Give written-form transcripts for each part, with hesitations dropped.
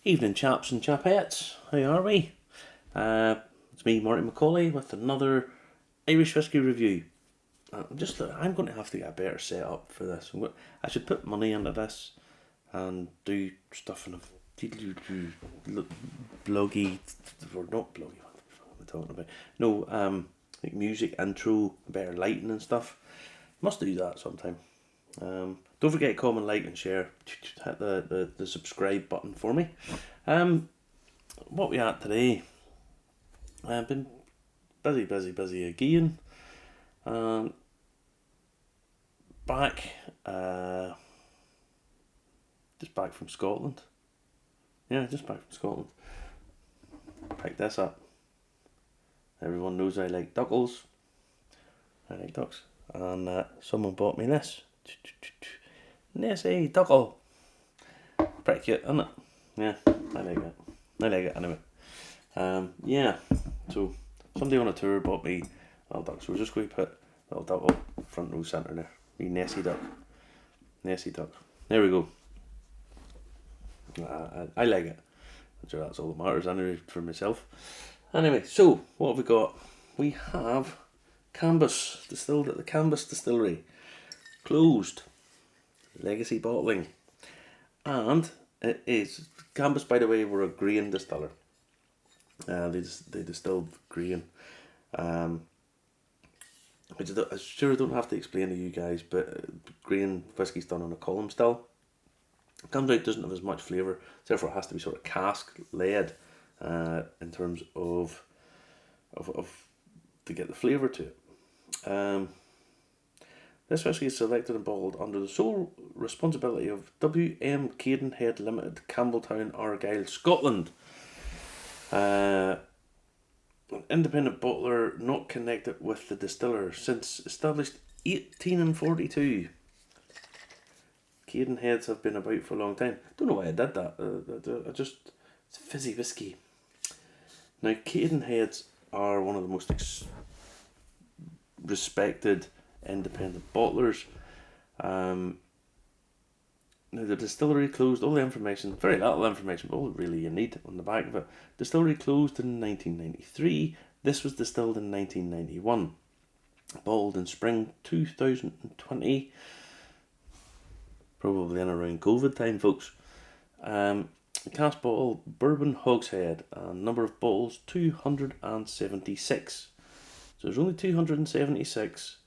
Evening, chaps and chapettes. How are we? It's me, Marty Macaulay, with another Irish whiskey review. I'm going to have to get a better setup for this. I should put money into this and do stuff in a bloggy, or not bloggy. What am I talking about? No, like music intro, better lighting and stuff. Must do that sometime. Don't forget to comment, like and share. Hit the subscribe button for me. What we at today? I've been busy again. Back, just back from Scotland. Yeah, just back from Scotland. Picked this up. Everyone knows I like duckles. I like ducks. And someone bought me this. Nessie duckle. Pretty cute, isn't it? Yeah, I like it. I like it anyway. Yeah, so somebody on a tour bought me little duck, so we're just going to put little duckle front row centre there. Me Nessie duck. Nessie duck. There we go. I like it. I'm sure that's all that matters anyway for myself. Anyway, so what have we got? We have Cambus, distilled at the Cambus Distillery. Closed. Legacy bottling. And it is, Cambus, by the way, were a grain distiller. They distilled grain. Which I sure don't have to explain to you guys, but grain whiskey's done on a column still. It comes out, doesn't have as much flavour, therefore it has to be sort of cask led in terms of to get the flavour to it. This whisky is selected and bottled under the sole responsibility of W.M. Cadenheads Limited, Campbelltown, Argyll, Scotland. An independent bottler not connected with the distiller since established 1842. Cadenheads have been about for a long time. Don't know why I did that. It's fizzy whiskey. Now, Cadenheads are one of the most respected independent bottlers. Now, the distillery closed, all the information, very little information, but all really you need on the back of it. Distillery closed in 1993. This was distilled in 1991. Bottled in spring 2020. Probably in around COVID time, folks. Cask bottle, bourbon hogshead, and number of bottles 276. So there's only 276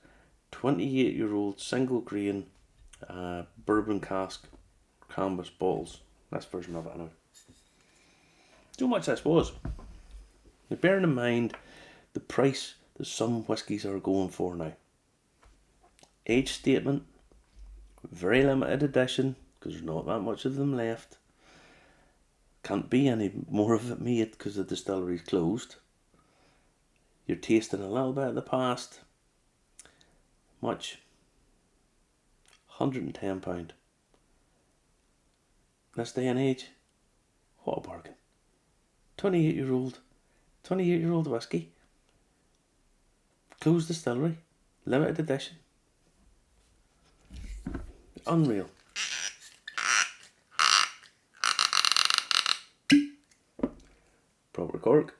28-year-old single grain bourbon cask Cambus bottles. This version of it anyway. Too much this was. Now, bearing in mind the price that some whiskies are going for now. Age statement, very limited edition, because there's not that much of them left. Can't be any more of it made because the distillery's closed. You're tasting a little bit of the past. Much. £110. This day and age, what a bargain. 28-year-old whiskey. Closed distillery. Limited edition. Unreal. Proper cork.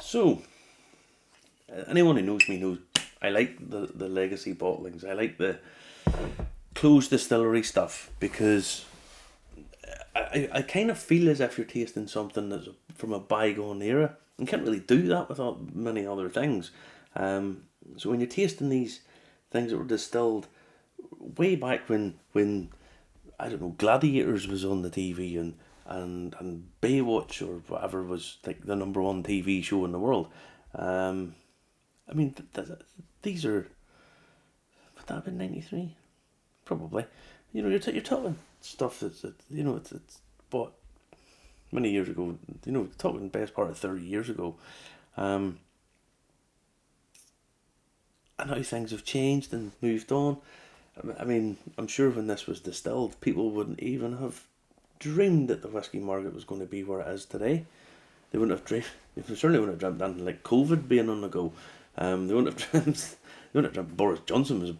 So, anyone who knows me knows I like the legacy bottlings. I like the closed distillery stuff because I kind of feel as if you're tasting something that's from a bygone era. You can't really do that without many other things. So when you're tasting these things that were distilled way back when I don't know, Gladiators was on the TV and Baywatch or whatever was like the number one TV show in the world. I mean, these are, would that have been 93? Probably. You know, you're talking stuff it's bought many years ago. You know, talking best part of 30 years ago. And how things have changed and moved on. I mean, I'm sure when this was distilled, people wouldn't even have dreamed that the whiskey market was going to be where it is today. They wouldn't have dreamed. They certainly wouldn't have dreamt anything like COVID being on the go. They wouldn't have dreamt You know, Boris Johnson was a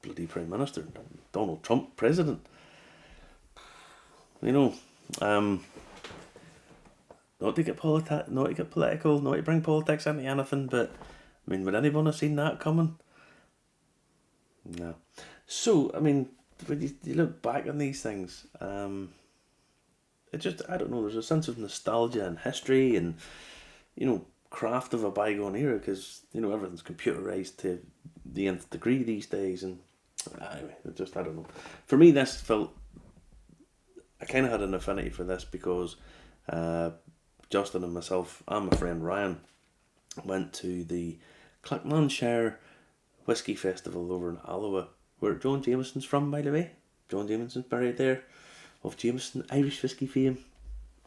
bloody Prime Minister, Donald Trump President. You know, not to get political, not to bring politics into anything, but I mean, would anyone have seen that coming? No. So, I mean, when you look back on these things, it just, I don't know, there's a sense of nostalgia and history and, you know, craft of a bygone era, because, you know, everything's computerized to the nth degree these days, and anyway, it just, I don't know. For me, this felt, I kind of had an affinity for this because Justin and myself and my friend Ryan went to the Clackmannshire Whisky Festival over in Alloa, where John Jameson's from, by the way. John Jameson's buried there, of Jameson, Irish whisky fame.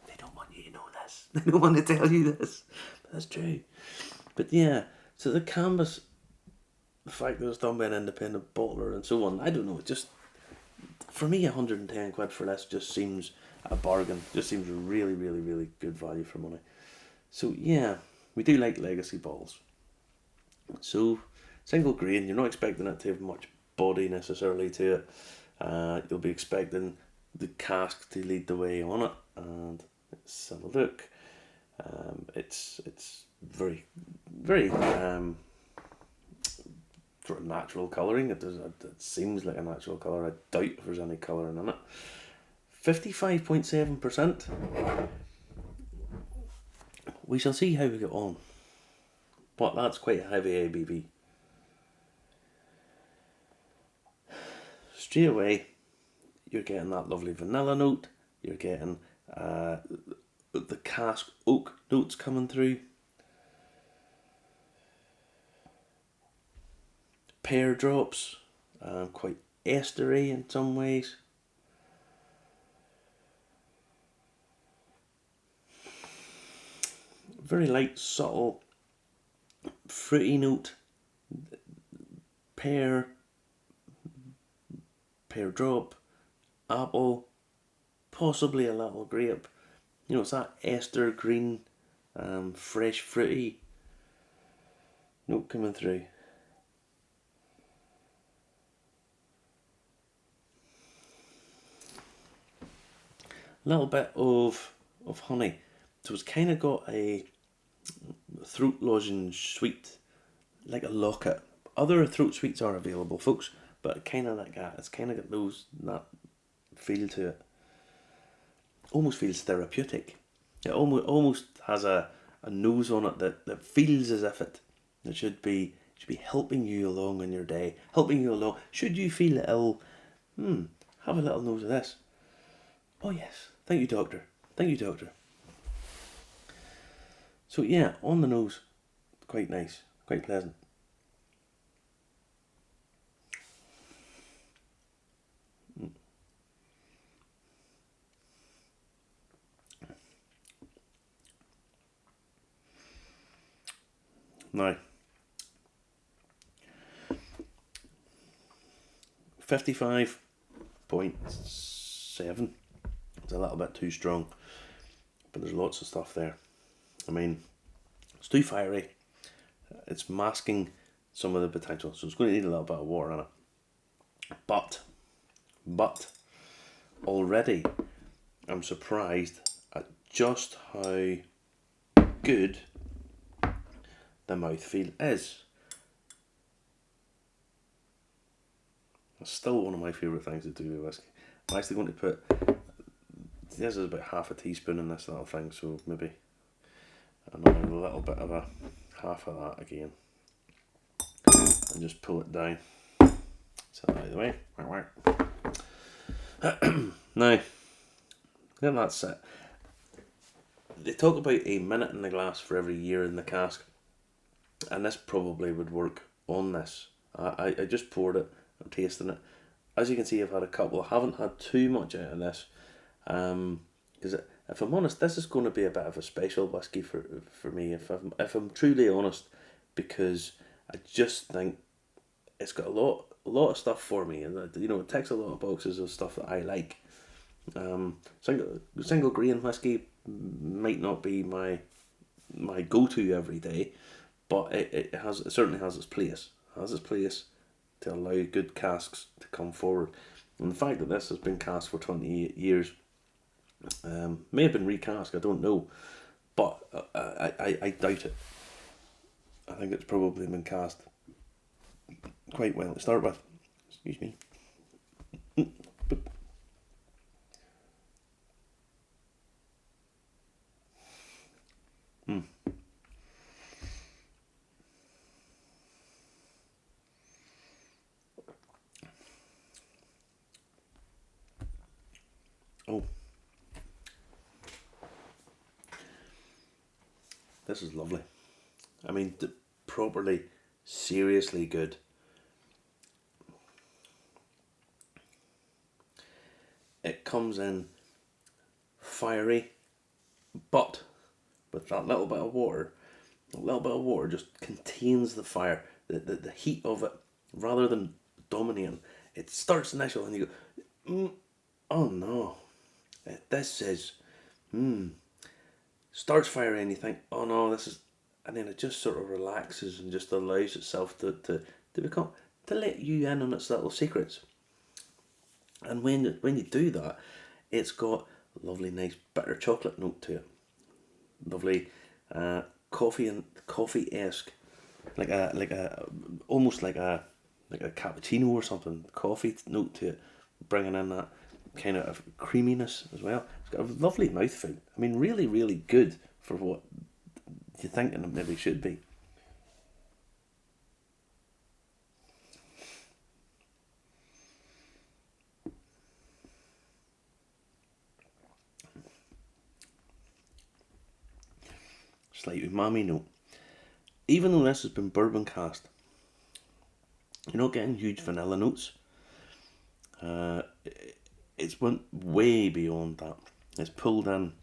They don't want you to know this. They don't want to tell you this. But that's true. But yeah, so the Cambus, the fact that it's done by an independent bottler and so on, I don't know, it just, for me, 110 quid for this just seems a bargain. Just seems really, really, really good value for money. So yeah, we do like legacy bottles. So, single grain, you're not expecting it to have much body necessarily to it. You'll be expecting the cask to lead the way on it, and let's have a look. It's very, very sort of natural colouring. It seems like a natural colour. I doubt if there's any colouring in it. 55.7%. We shall see how we get on. But that's quite a heavy ABV. Straight away, you're getting that lovely vanilla note. You're getting the cask oak notes coming through. Pear drops, quite estery in some ways. Very light, subtle, fruity note. Pear drop, apple, possibly a little grape. You know, it's that ester green, fresh fruity note coming through. A little bit of honey. So it's kind of got a throat lozenge sweet, like a locket. Other throat sweets are available, folks, but kind of like that. It's kind of got that feel to it. Almost feels therapeutic. It almost has a nose on it that feels as if it should be helping you along in your day, helping you along. Should you feel ill, have a little nose of this. Oh yes, thank you, doctor. Thank you, doctor. So yeah, on the nose, quite nice, quite pleasant. Now, 55.7. It's a little bit too strong, but there's lots of stuff there. I mean, it's too fiery. It's masking some of the potential, so it's going to need a little bit of water in it. But already I'm surprised at just how good the mouthfeel is. It's still one of my favourite things to do with whiskey. I'm actually going to put, this is about half a teaspoon in this little thing, so maybe another little bit of half of that again, and just pull it down. So out of the way. Now, then that's it. They talk about a minute in the glass for every year in the cask, and this probably would work on this. I just poured it. I'm tasting it. As you can see, I've had a couple. I haven't had too much out of this, because if I'm honest, this is going to be a bit of a special whiskey for me. If I'm truly honest, because I just think it's got a lot of stuff for me, and you know, it ticks a lot of boxes of stuff that I like. Single grain whiskey might not be my go-to every day, but it certainly has its place. has its place to allow good casks to come forward. And the fact that this has been cast for 28 years, may have been recast, I don't know, but I doubt it. I think it's probably been cast quite well to start with. Excuse me. Oh, this is lovely. I mean, properly, seriously good. It comes in fiery, but with that little bit of water, just contains the fire, the heat of it, rather than dominating. It starts initial and you go, oh no, this is, starts fiery and you think, oh no, this is, and then it just sort of relaxes and just allows itself to become, to let you in on its little secrets. And when you do that, it's got a lovely, nice bitter chocolate note to it. Lovely coffee-esque, almost like a cappuccino or something. Coffee note to it, bringing in that kind of creaminess as well. It's got a lovely mouthfeel. I mean, really, really good for what you're thinking it maybe should be. Slight umami note. Even though this has been bourbon cast, you're not getting huge vanilla notes. It's went way beyond that. It's pulled in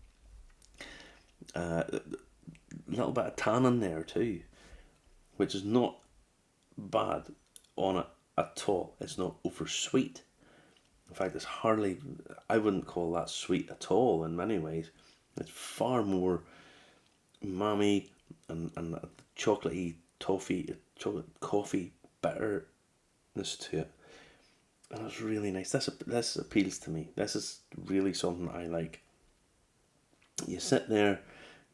a little bit of tannin there too, which is not bad on it at all. It's not over sweet. In fact, it's hardly, I wouldn't call that sweet at all in many ways. It's far more umami and chocolatey toffee, chocolate coffee bitterness to it. And it's really nice. This appeals to me. This is really something I like. You sit there,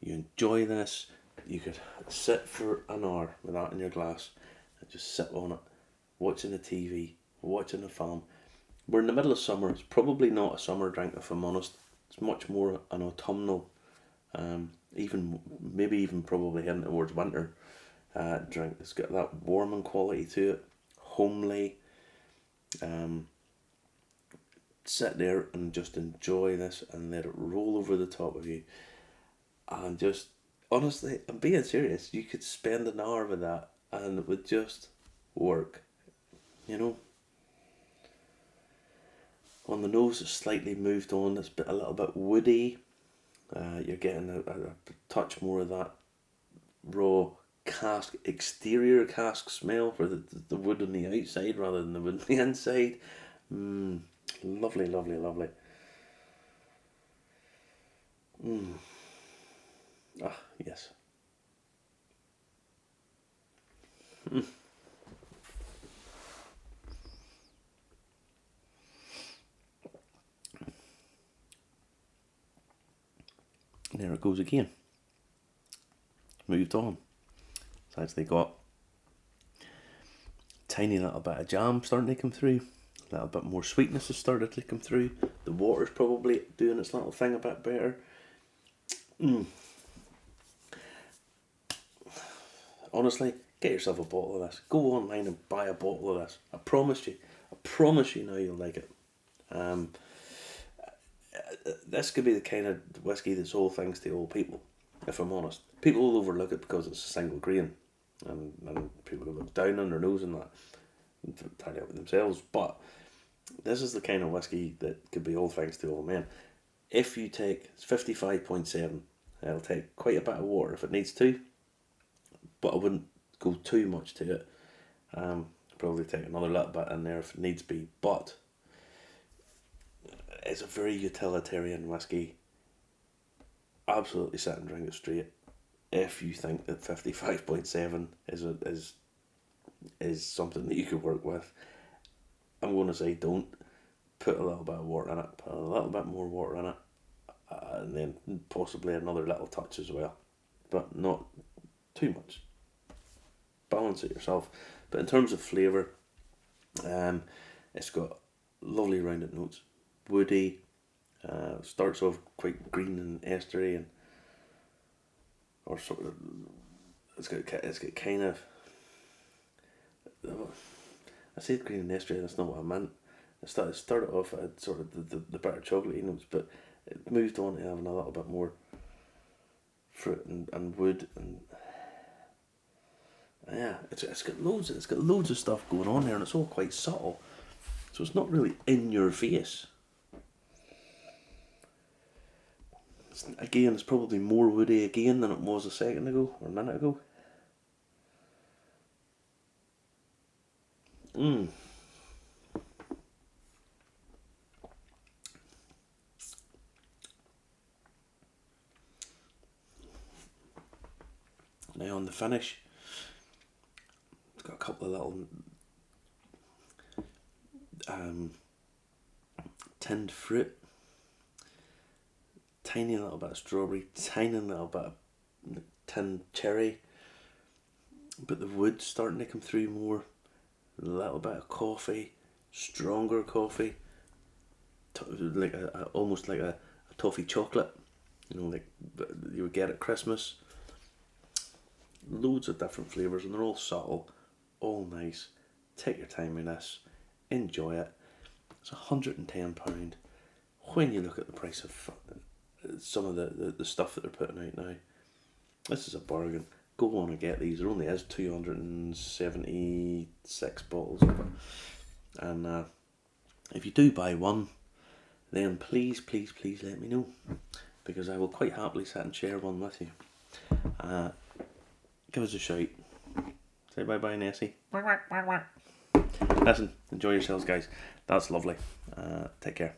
you enjoy this. You could sit for an hour with that in your glass and just sit on it, watching the TV, watching the film. We're in the middle of summer. It's probably not a summer drink, if I'm honest. It's much more an autumnal, maybe even probably heading towards winter drink. It's got that warming quality to it, homely. Sit there and just enjoy this and let it roll over the top of you. And just, honestly, I'm being serious, you could spend an hour with that and it would just work, you know. On the nose, it's slightly moved on. It's a little bit woody. You're getting a touch more of that raw cask, exterior cask smell for the wood on the outside rather than the wood on the inside. Lovely, lovely, lovely. Ah, yes. There it goes again. Moved on. It's actually got a tiny little bit of jam starting to come through. A little bit more sweetness has started to come through. The water's probably doing its little thing a bit better. Honestly, get yourself a bottle of this. Go online and buy a bottle of this. I promise you now you'll like it. This could be the kind of whiskey that's all thanks to old people, if I'm honest. People will overlook it because it's a single grain, and people will look down on their nose and that, entirely up with themselves, but this is the kind of whiskey that could be all thanks to old men. If you take, it's 55.7, it'll take quite a bit of water if it needs to, but I wouldn't go too much to it. Probably take another little bit in there if it needs be, but it's a very utilitarian whiskey. Absolutely sit and drink it straight. If you think that 55.7 is is something that you could work with. I'm going to say don't. Put a little bit of water in it, put a little bit more water in it, and then possibly another little touch as well, but not too much. Balance it yourself. But in terms of flavour, it's got lovely rounded notes, woody, starts off quite green and estery, and or sort of it's got kind of, I said green and estery, that's not what I meant. It started off at sort of the bitter chocolatey notes, but it moved on to having a little bit more fruit and wood, and yeah, it's got loads of stuff going on there, and it's all quite subtle, so it's not really in your face. It's probably more woody again than it was a second ago or a minute ago. Now on the finish, it's got a couple of little tinned fruit, tiny little bit of strawberry, tiny little bit of tinned cherry, but the wood's starting to come through more, a little bit of coffee, stronger coffee, like almost like a toffee chocolate, like you would get at Christmas. Loads of different flavours, and they're all subtle, all nice. Take your time with this, enjoy it. It's £110 when you look at the price of some of the stuff that they're putting out now. This is a bargain. Go on and get these. There only is 276 bottles of it, and if you do buy one, then please let me know, because I will quite happily sit and share one with you. Give us a shout. Say bye bye, Nessie. Listen, enjoy yourselves, guys. That's lovely. Take care.